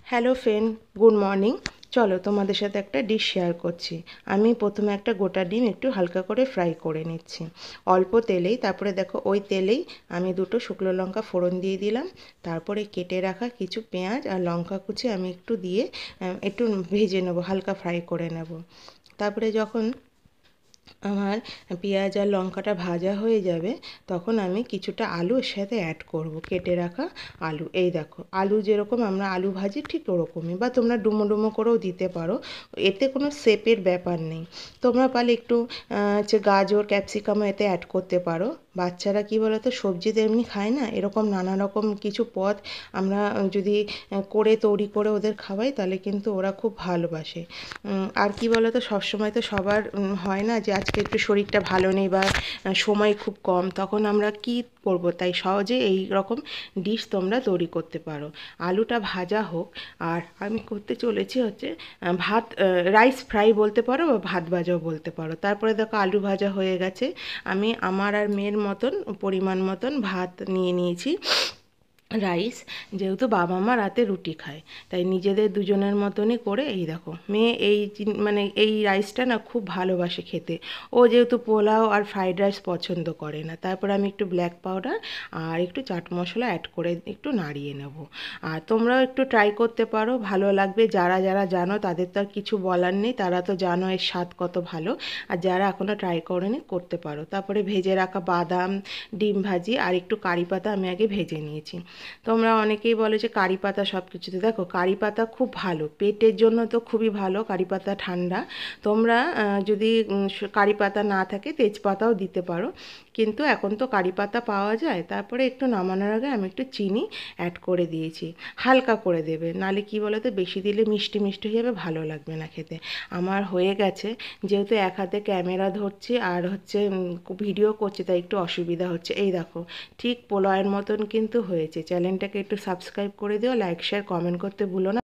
Hello friend, good morning. চলো তোমাদের সাথে একটা ডিশ শেয়ার করছি। আমি প্রথমে একটা গোটা ডিম একটু হালকা করে ফ্রাই করে নিচ্ছি অল্প তেলেই। তারপরে দেখো ওই তেলেই আমি দুটো শুকনো লঙ্কা ফোড়ন দিয়ে দিলাম। তারপরে কেটে রাখা কিছু পেঁয়াজ আর লঙ্কা কুচি আমি একটু দিয়ে একটু ভেজে নেবো, হালকা ফ্রাই করে নেব। তারপরে যখন আমার পেঁয়াজ আর লঙ্কাটা ভাজা হয়ে যাবে তখন আমি কিছুটা আলু এর সাথে অ্যাড করব, কেটে রাখা আলু। এই দেখো, আলু যেরকম আমরা আলু ভাজি ঠিক ওরকমই, বা তোমরা ডুমো ডুমো করেও দিতে পারো, এতে কোনো শেপের ব্যাপার নেই। তোমরা পারলে একটু হচ্ছে গাজর ক্যাপসিকামও এতে অ্যাড করতে পারো। বাচ্চারা কী বলো তো, সবজি তো এমনি খায় না, এরকম নানা রকম কিছু পদ আমরা যদি করে তৈরি করে ওদের খাওয়াই তাহলে কিন্তু ওরা খুব ভালোবাসে। আর কি বলো তো, সবসময় তো সবার হয় না যে আজকে একটু শরীরটা ভালো নেই বা সময় খুব কম, তখন আমরা কি করব, তাই সহজে এই রকম ডিশ তোমরা তৈরি করতে পারো। আলুটা ভাজা হোক, আর আমি করতে চলেছি হচ্ছে ভাত, রাইস ফ্রাই বলতে পারো বা ভাত ভাজাও বলতে পারো। তারপরে দেখো আলু ভাজা হয়ে গেছে, আমি আমার আর মেয়ের মতন পরিমাণ মতন ভাত নিয়ে নিয়েছি, রাইস। যেহেতু বাবা মা রাতে রুটি খায় তাই নিজেদের দুজনের মতনই করে, এই দেখো মেয়ে এই মানে এই রাইসটা না খুব ভালোবাসে খেতে। ও যেহেতু পোলাও আর ফ্রাইড রাইস পছন্দ করে না। তারপর আমি একটু ব্ল্যাক পাউডার আর একটু চাট মশলা অ্যাড করে একটু নাড়িয়ে নেব। আর তোমরাও একটু ট্রাই করতে পারো, ভালো লাগবে। যারা যারা জানো তাদের তো আর কিছু বলার নেই, তারা তো জানো এর স্বাদ কত ভালো। আর যারা এখনও ট্রাই করেনি করতে পারো। তারপরে ভেজে রাখা বাদাম, ডিম ভাজি আর একটু কারি পাতা আমি আগে ভেজে নিয়েছি। তোমরা অনেকেই বলে যে কারি পাতা সব কিছুতে, দেখো কারি পাতা খুব ভালো পেটের জন্য, তো খুবই ভালো কারি পাতা, ঠান্ডা। তোমরা যদি কারি পাতা না থাকে তেজপাতাও দিতে পারো, কিন্তু এখন তো কারি পাতা পাওয়া যায়। তারপরে একটু নামানোর আগে আমি একটু চিনি অ্যাড করে দিয়েছি, হালকা করে দেবে, নালে কি বলো তো বেশি দিলে মিষ্টি মিষ্টি হয়ে যাবে, ভালো লাগবে না খেতে। আমার হয়ে গেছে, যেহেতু এক হাতে ক্যামেরা ধরছি আর হচ্ছে ভিডিও করছি তাই একটু অসুবিধা হচ্ছে। এই দেখো ঠিক পোলাওয়ের মতন কিন্তু হয়েছে। চ্যানেলটাকে একটু সাবস্ক্রাইব করে দিও, লাইক শেয়ার কমেন্ট করতে ভুলো না।